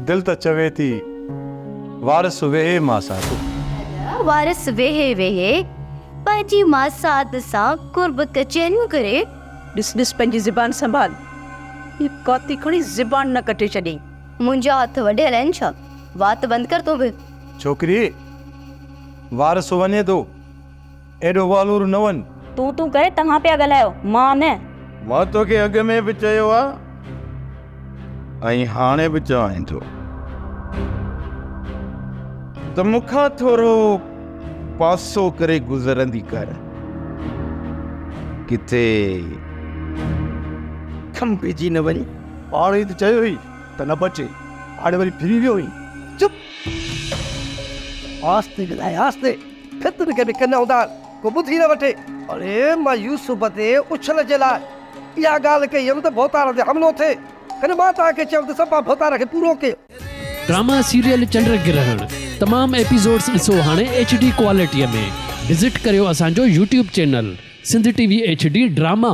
दिल त चवे थी वारस वेहे मां साथ। वारस वेहे वेहे पंहिंजी मां साथ सां कुर्ब कचहरियूं करे। ॾिस ॾिस पंहिंजी ज़ुबान संभाल, ये काती खणी ज़ुबान न कटे छॾी। मुंहिंजा हथ वॾियल आहिनि छा? वात बंदि कर तो बि। छोकिरी वारस वञे थो, एॾो वालूर न वञ। तूं करे तव्हां पिया ॻाल्हायो, मां न। मां तोखे अॻ में बि चयो आहे ऐं हाणे बि चवां थो त मूंखां थोरो पासो करे गुज़रंदी कर। किथे खंभिजी न वञे। पाण ई त चयो हुई त न बचे, हाणे वरी फिरी वियो हुई। चुप, आस्ते ॻाल्हाए आस्ते, फितर खे बि कन उधार को ॿुधी न वठे। अरे मां यूसुफ ते उछल जे लाइ इहा ॻाल्हि कई हुयमि त भोतार ते हमिलो थिए, कॾहिं मां तव्हांखे चयो त सभु भोतार खे पूरो कयो। ड्रामा सीरियल चंड ग्रहण तमाम एपिसोड्स ॾिसो हाणे HD क्वालिटीअ में। विज़िट करियो असांजो YouTube channel Sindh TV HD drama.